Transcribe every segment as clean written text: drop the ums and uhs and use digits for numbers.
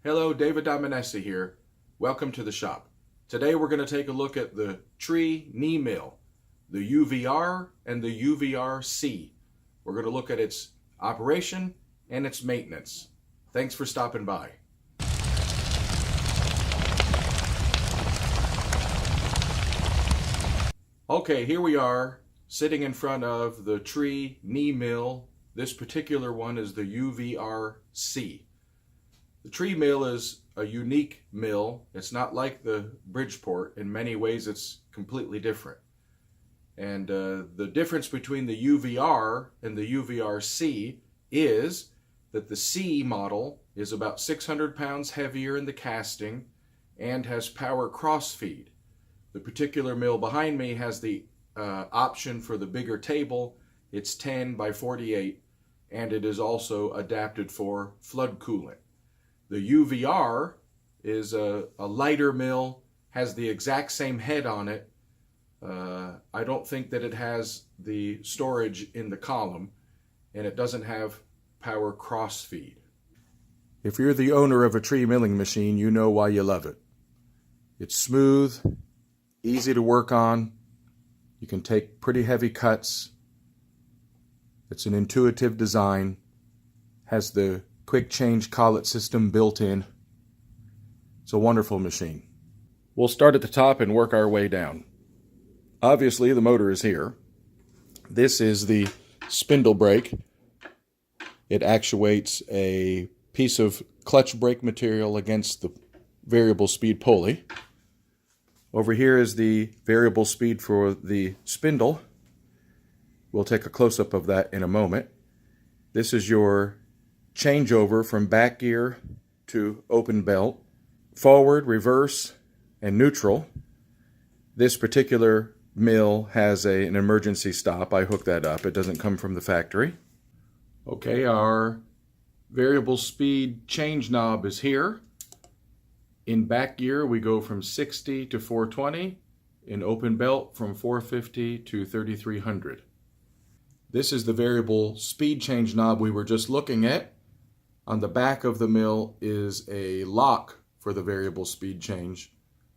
Hello, David Dominesi here. Welcome to the shop. Today we're going to take a look at the tree knee mill, the UVR and the UVR-C. We're going to look at its operation and its maintenance. Thanks for stopping by. Okay, here we are sitting in front of the tree knee mill. This particular one is the UVR-C. The tree mill is a unique mill. It's not like the Bridgeport. In many ways, it's completely different. And the difference between the UVR and the UVR-C is that the C model is about 600 pounds heavier in the casting and has power cross feed. The particular mill behind me has the option for the bigger table. It's 10 by 48, and it is also adapted for flood cooling. The UVR is a lighter mill, has the exact same head on it. I don't think that it has the storage in the column, and it doesn't have power cross feed. If you're the owner of a tree milling machine, you know why you love it. It's smooth, easy to work on. You can take pretty heavy cuts. It's an intuitive design, has the quick change collet system built in. It's a wonderful machine. We'll start at the top and work our way down. Obviously, the motor is here. This is the spindle brake. It actuates a piece of clutch brake material against the variable speed pulley. Over here is the variable speed for the spindle. We'll take a close-up of that in a moment. This is your changeover from back gear to open belt, forward, reverse, and neutral. This particular mill has an emergency stop. I hooked that up. It doesn't come from the factory. Okay, our variable speed change knob is here. In back gear, we go from 60 to 420. In open belt, from 450 to 3300. This is the variable speed change knob we were just looking at. On the back of the mill is a lock for the variable speed change,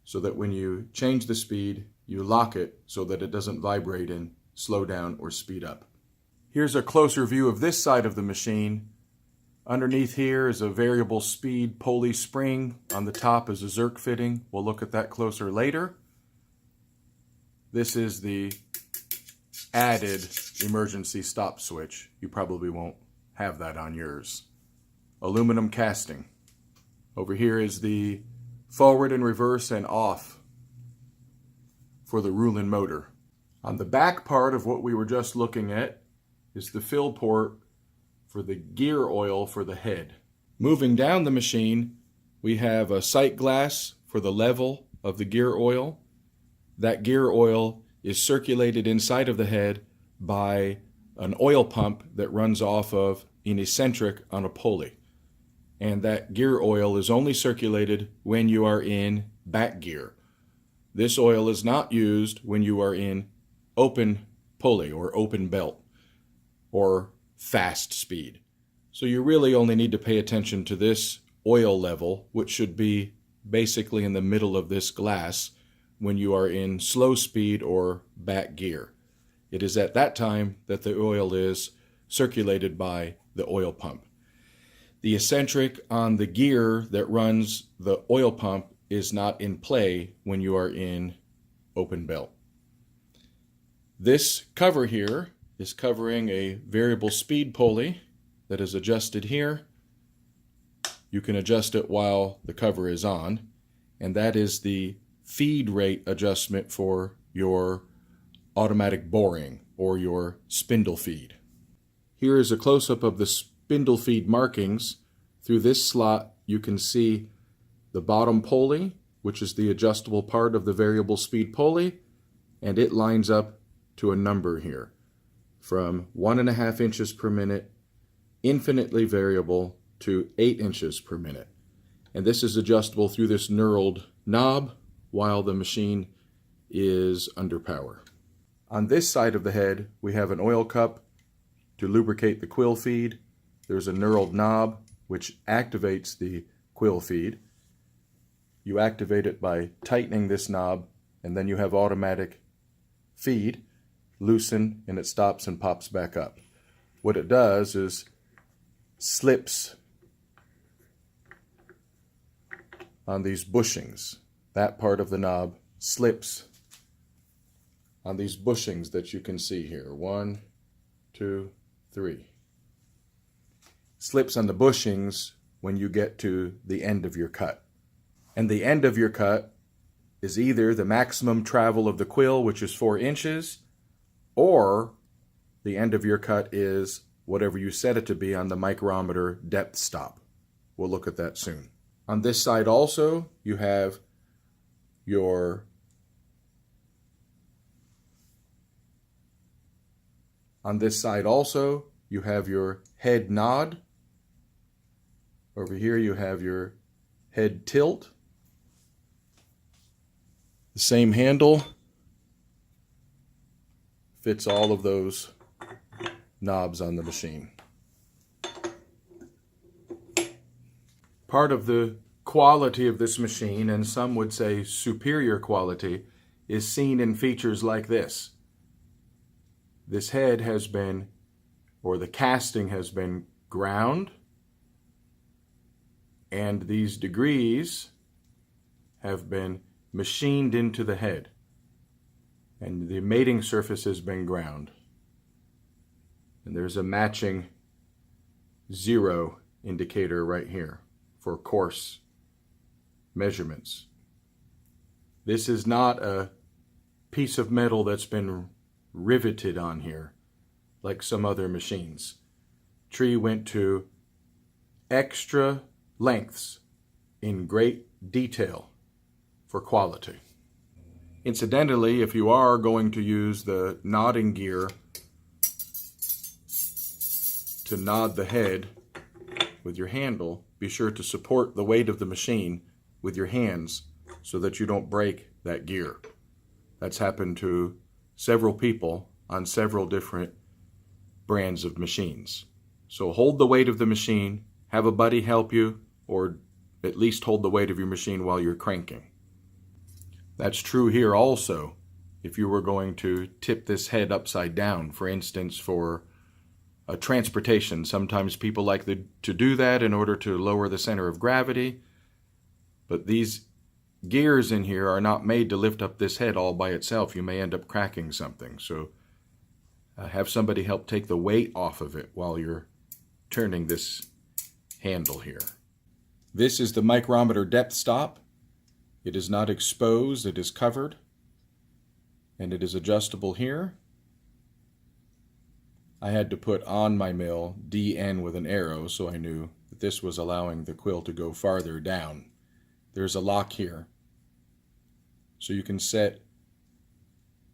so that when you change the speed, you lock it so that it doesn't vibrate and slow down or speed up. Here's a closer view of this side of the machine. Underneath here is a variable speed pulley spring. On the top is a Zerk fitting. We'll look at that closer later. This is the added emergency stop switch. You probably won't have that on yours. Aluminum casting. Over here is the forward and reverse and off for the Rulin motor. On the back part of what we were just looking at is the fill port for the gear oil for the head. Moving down the machine, we have a sight glass for the level of the gear oil. That gear oil is circulated inside of the head by an oil pump that runs off of an eccentric on a pulley. And that gear oil is only circulated when you are in back gear. This oil is not used when you are in open pulley or open belt or fast speed. So you really only need to pay attention to this oil level, which should be basically in the middle of this glass when you are in slow speed or back gear. It is at that time that the oil is circulated by the oil pump. The eccentric on the gear that runs the oil pump is not in play when you are in open belt. This cover here is covering a variable speed pulley that is adjusted here. You can adjust it while the cover is on, and that is the feed rate adjustment for your automatic boring or your spindle feed. Here is a close-up of the spindle feed markings. Through this slot you can see the bottom pulley, which is the adjustable part of the variable speed pulley, and it lines up to a number here from 1.5 inches per minute, infinitely variable, to 8 inches per minute. And this is adjustable through this knurled knob while the machine is under power. On this side of the head, we have an oil cup to lubricate the quill feed. There's a knurled knob which activates the quill feed. You activate it by tightening this knob, and then you have automatic feed, loosen, and it stops and pops back up. What it does is slips on these bushings. That part of the knob slips on these bushings that you can see here. 1, 2, 3. Slips on the bushings when you get to the end of your cut. And the end of your cut is either the maximum travel of the quill, which is 4 inches, or the end of your cut is whatever you set it to be on the micrometer depth stop. We'll look at that soon. On this side also, you have your head nod. Over here you have your head tilt. The same handle fits all of those knobs on the machine. Part of the quality of this machine, and some would say superior quality, is seen in features like this. This head has been, or the casting has been, ground, and these degrees have been machined into the head, and the mating surface has been ground. And there's a matching 0 indicator right here for coarse measurements. This is not a piece of metal that's been riveted on here like some other machines. Tree went to extra lengths in great detail for quality. Incidentally, if you are going to use the nodding gear to nod the head with your handle, be sure to support the weight of the machine with your hands so that you don't break that gear. That's happened to several people on several different brands of machines. So hold the weight of the machine, have a buddy help you, or at least hold the weight of your machine while you're cranking. That's true here also if you were going to tip this head upside down, for instance, for a transportation. Sometimes people like to do that in order to lower the center of gravity, but these gears in here are not made to lift up this head all by itself. You may end up cracking something. So have somebody help take the weight off of it while you're turning this handle here. This is the micrometer depth stop. It is not exposed, it is covered, and it is adjustable here. I had to put on my mill DN with an arrow so I knew that this was allowing the quill to go farther down. There's a lock here. So you can set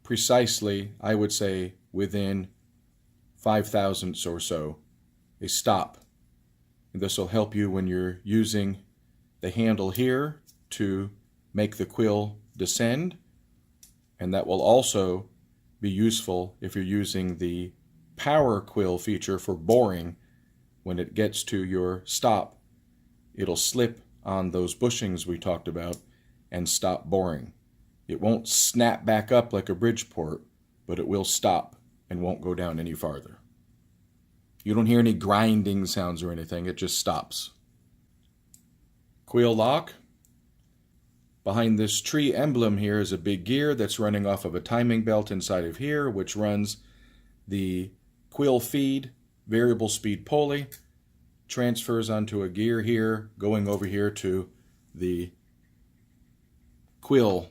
precisely, I would say, within 5/1000ths or so, a stop. And this will help you when you're using the handle here to make the quill descend. And that will also be useful if you're using the power quill feature for boring. When it gets to your stop, it'll slip on those bushings we talked about and stop boring. It won't snap back up like a Bridgeport, but it will stop and won't go down any farther. You don't hear any grinding sounds or anything, it just stops. Quill lock. Behind this tree emblem here is a big gear that's running off of a timing belt inside of here, which runs the quill feed variable speed pulley, transfers onto a gear here, going over here to the quill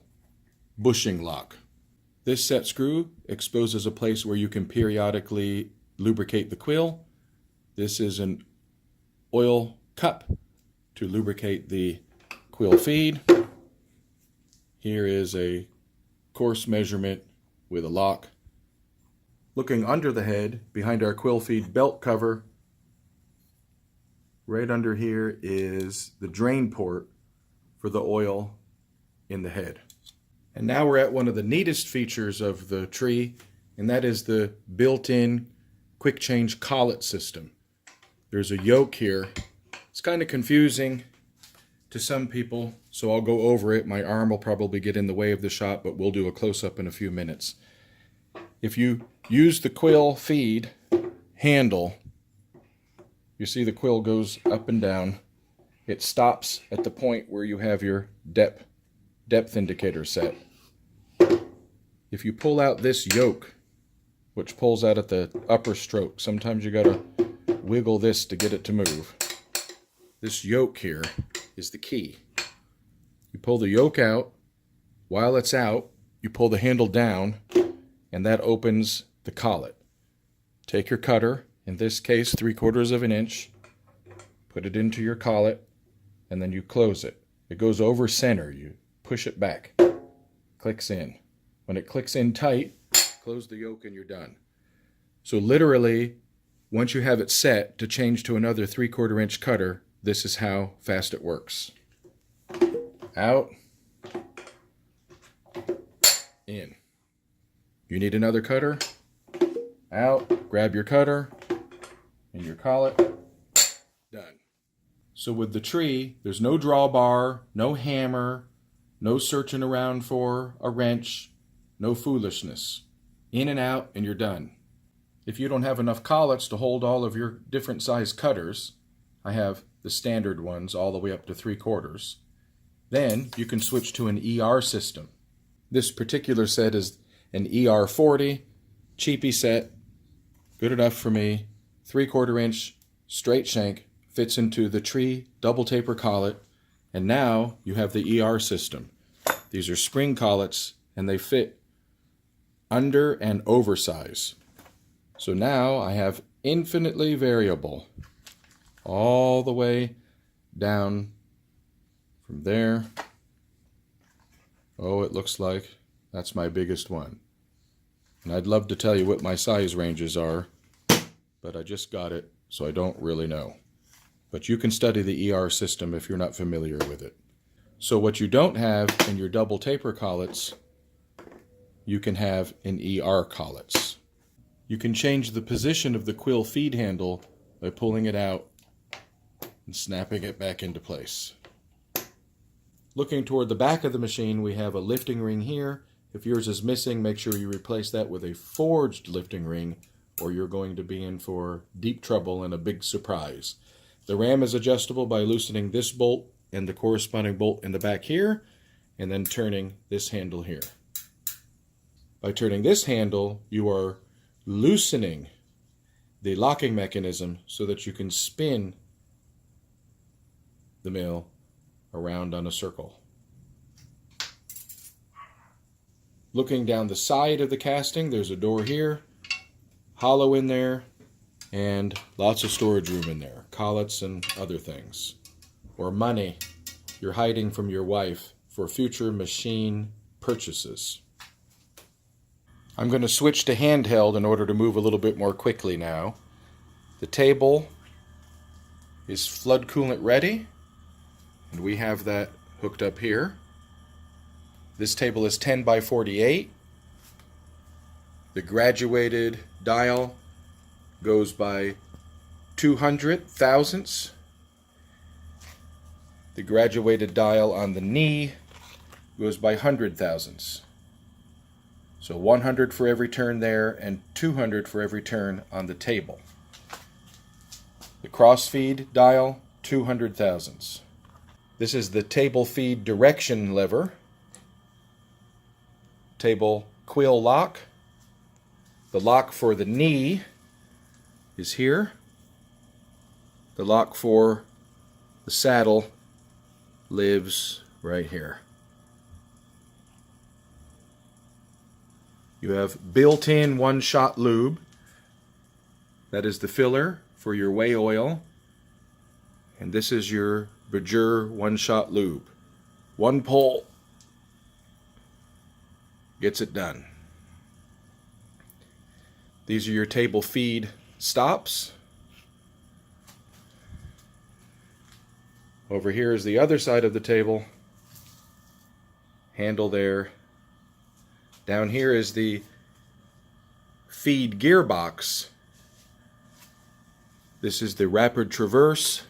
bushing lock. This set screw exposes a place where you can periodically lubricate the quill. This is an oil cup to lubricate the quill feed. Here is a coarse measurement with a lock. Looking under the head, behind our quill feed belt cover, right under here is the drain port for the oil in the head. And now we're at one of the neatest features of the tree, and that is the built-in quick change collet system. There's a yoke here. It's kind of confusing to some people, so I'll go over it. My arm will probably get in the way of the shot, but we'll do a close-up in a few minutes. If you use the quill feed handle, you see the quill goes up and down. It stops at the point where you have your depth indicator set. If you pull out this yoke, which pulls out at the upper stroke, sometimes you gotta wiggle this to get it to move. This yoke here is the key. You pull the yoke out. While it's out, you pull the handle down, and that opens the collet. Take your cutter, in this case 3/4 of an inch, put it into your collet, and then you close it. It goes over center. You push it back. Clicks in. When it clicks in tight, close the yoke and you're done. So literally, once you have it set to change to another 3/4 inch cutter, this is how fast it works. Out. In. You need another cutter? Out. Grab your cutter and your collet. Done. So with the tree, there's no drawbar, no hammer, no searching around for a wrench, no foolishness. In and out and you're done. If you don't have enough collets to hold all of your different size cutters, I have the standard ones all the way up to 3/4. Then you can switch to an ER system. This particular set is an ER40, cheapy set, good enough for me, 3/4 inch, straight shank, fits into the tree double taper collet, and now you have the ER system. These are spring collets and they fit under and oversize. So now I have infinitely variable all the way down from there. Oh, it looks like that's my biggest one. And I'd love to tell you what my size ranges are, but I just got it, so I don't really know. But you can study the ER system if you're not familiar with it. So what you don't have in your double taper collets, you can have in ER collets. You can change the position of the quill feed handle by pulling it out and snapping it back into place. Looking toward the back of the machine, we have a lifting ring here. If yours is missing, make sure you replace that with a forged lifting ring, or you're going to be in for deep trouble and a big surprise. The ram is adjustable by loosening this bolt and the corresponding bolt in the back here, and then turning this handle here. By turning this handle, you are loosening the locking mechanism so that you can spin the mill around on a circle. Looking down the side of the casting, there's a door here, hollow in there, and lots of storage room in there, collets and other things. Or money you're hiding from your wife for future machine purchases. I'm going to switch to handheld in order to move a little bit more quickly now. The table is flood coolant ready, and we have that hooked up here. This table is 10 by 48. The graduated dial goes by 200 thousandths. The graduated dial on the knee goes by 100 thousandths. So 100 for every turn there and 200 for every turn on the table. The crossfeed dial, 200 thousandths. This is the table feed direction lever. Table quill lock. The lock for the knee is here. The lock for the saddle lives right here. You have built-in one-shot lube. That is the filler for your whey oil. And this is your Bajur one-shot lube. One pull gets it done. These are your table feed stops. Over here is the other side of the table. Handle there. Down here is the feed gearbox. This is the rapid traverse.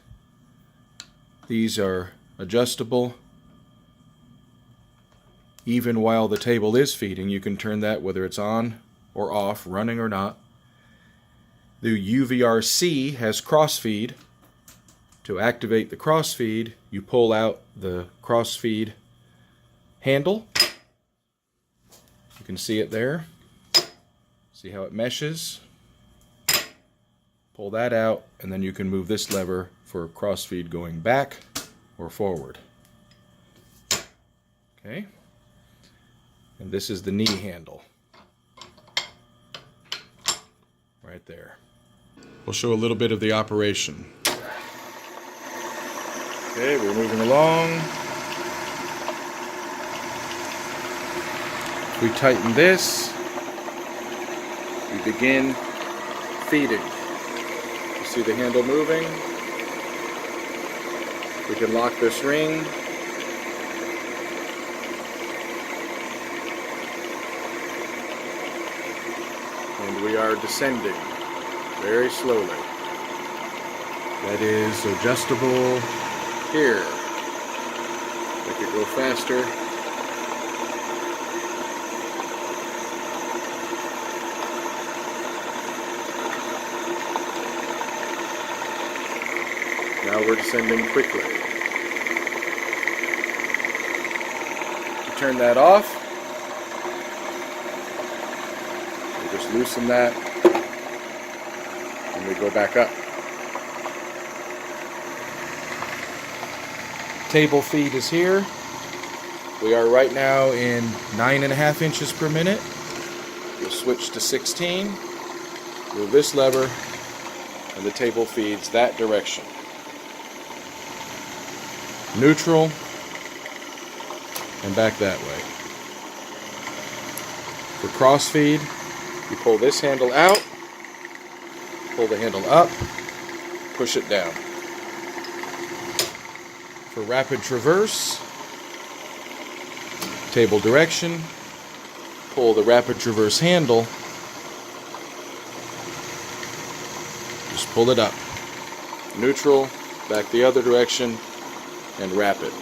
These are adjustable. Even while the table is feeding, you can turn that whether it's on or off, running or not. The UVRC has crossfeed. To activate the crossfeed, you pull out the crossfeed handle. You can see it there. See how it meshes? Pull that out, and then you can move this lever for crossfeed going back or forward. Okay. And this is the knee handle. Right there. We'll show a little bit of the operation. Okay, we're moving along. We tighten this. We begin feeding. You see the handle moving. We can lock this ring. And we are descending very slowly. That is adjustable here. Make it go faster. Now we're descending quickly. To turn that off, we just loosen that and we go back up. Table feed is here. We are right now in 9.5 inches per minute. We'll switch to 16. Move this lever and the table feeds that direction. Neutral and back that way. For crossfeed, you pull this handle out, pull the handle up, push it down. For rapid traverse, table direction, pull the rapid traverse handle, just pull it up. Neutral, back the other direction, and rapid.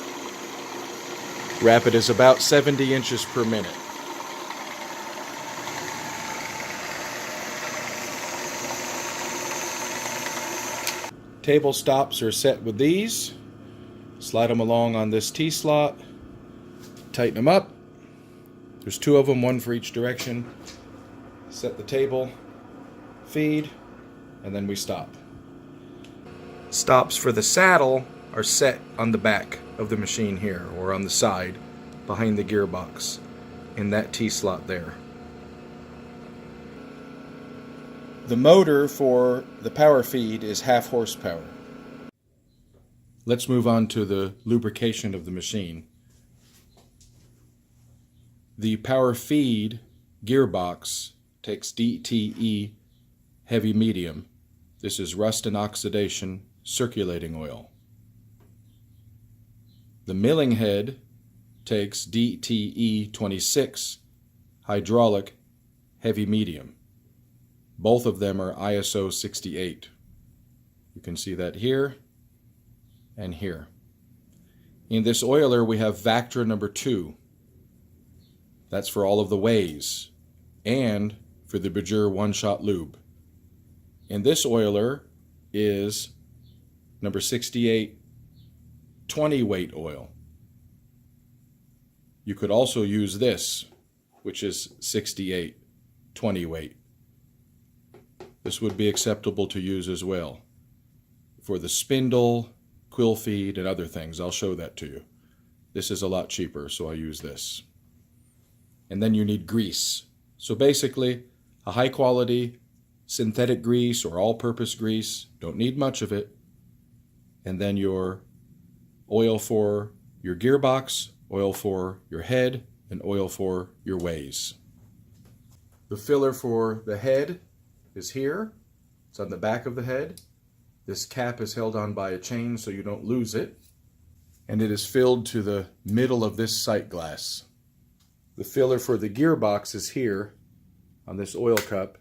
Rapid is about 70 inches per minute. Table stops are set with these. Slide them along on this T-slot. Tighten them up. There's 2 of them, 1 for each direction. Set the table, feed, and then we stop. Stops for the saddle are set on the back of the machine here, or on the side behind the gearbox in that T-slot there. The motor for the power feed is 0.5 horsepower. Let's move on to the lubrication of the machine. The power feed gearbox takes DTE heavy medium. This is rust and oxidation circulating oil. The milling head takes DTE 26 hydraulic heavy medium. Both of them are ISO 68. You can see that here and here. In this oiler we have Vactra number 2. That's for all of the ways and for the Bajur one-shot lube. In this oiler is number 68 20 weight oil. You could also use this, which is 68 20 weight. This would be acceptable to use as well for the spindle, quill feed, and other things. I'll show that to you. This is a lot cheaper, so I use this. And then you need grease. So basically, a high quality synthetic grease or all-purpose grease. Don't need much of it. And then your oil for your gearbox, oil for your head, and oil for your ways. The filler for the head is here. It's on the back of the head. This cap is held on by a chain so you don't lose it. And it is filled to the middle of this sight glass. The filler for the gearbox is here on this oil cup,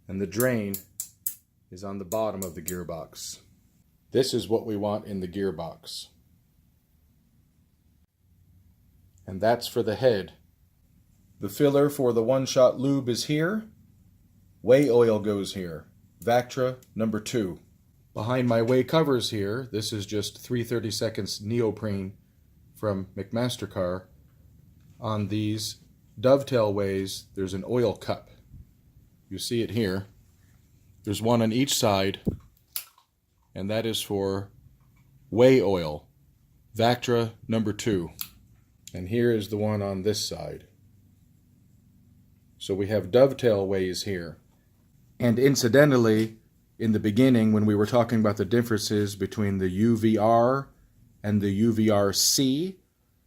and the drain is on the bottom of the gearbox. This is what we want in the gearbox. and that's for the head. The filler for the one-shot lube is here. Whey oil goes here. Vactra number 2. Behind my whey covers here, this is just 3/32 neoprene from McMaster-Carr. On these dovetail wheys, there's an oil cup. You see it here. There's one on each side, and that is for whey oil, Vactra number 2. And here is the one on this side. So we have dovetail wheys here. And incidentally, in the beginning, when we were talking about the differences between the UVR and the UVRC,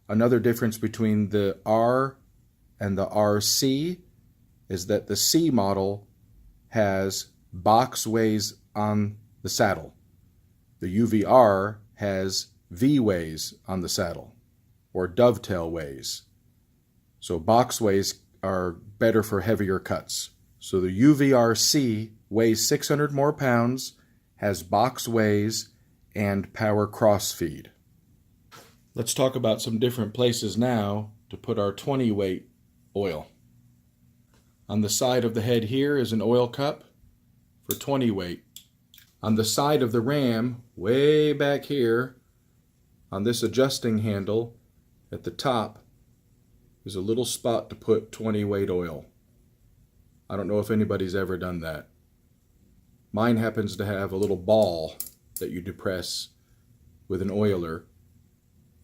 another difference between the R and the RC is that the C model has box wheys on the saddle. The UVR has V wheys on the saddle, or dovetail wheys. So box wheys are better for heavier cuts. So the UVRC weighs 600 more pounds, has box wheys, and power crossfeed. Let's talk about some different places now to put our 20 weight oil. On the side of the head here is an oil cup for 20 weight. On the side of the ram, way back here, on this adjusting handle at the top, is a little spot to put 20 weight oil. I don't know if anybody's ever done that. Mine happens to have a little ball that you depress with an oiler.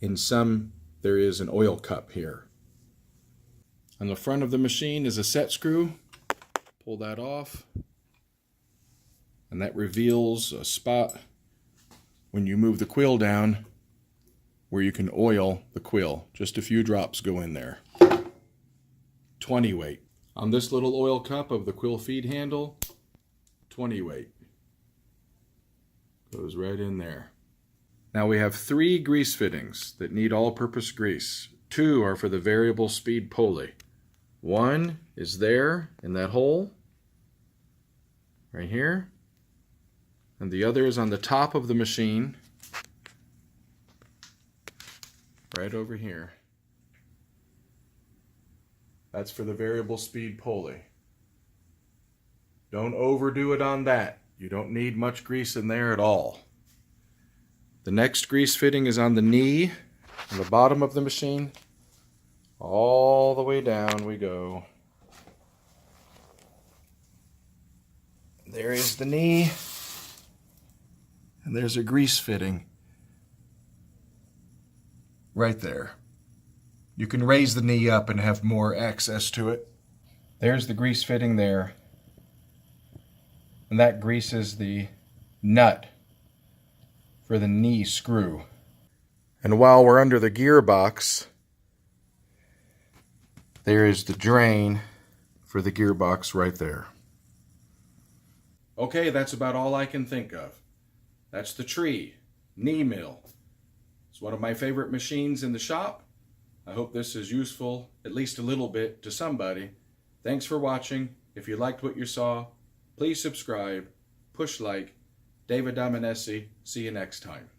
In some, there is an oil cup here. On the front of the machine is a set screw. Pull that off. And that reveals a spot when you move the quill down where you can oil the quill. Just a few drops go in there. 20 weight. On this little oil cup of the quill feed handle, 20 weight. Goes right in there. Now we have 3 grease fittings that need all-purpose grease. 2 are for the variable speed pulley. 1 is there in that hole, right here. And the other is on the top of the machine, right over here. That's for the variable speed pulley. Don't overdo it on that. You don't need much grease in there at all. The next grease fitting is on the knee, on the bottom of the machine. All the way down we go. There is the knee. And there's a grease fitting right there. You can raise the knee up and have more access to it. There's the grease fitting there. And that greases the nut for the knee screw. And while we're under the gearbox, there is the drain for the gearbox right there. Okay, that's about all I can think of. That's the Tree knee mill. It's one of my favorite machines in the shop. I hope this is useful, at least a little bit, to somebody. Thanks for watching. If you liked what you saw, please subscribe, push like. David Dominesi. See you next time.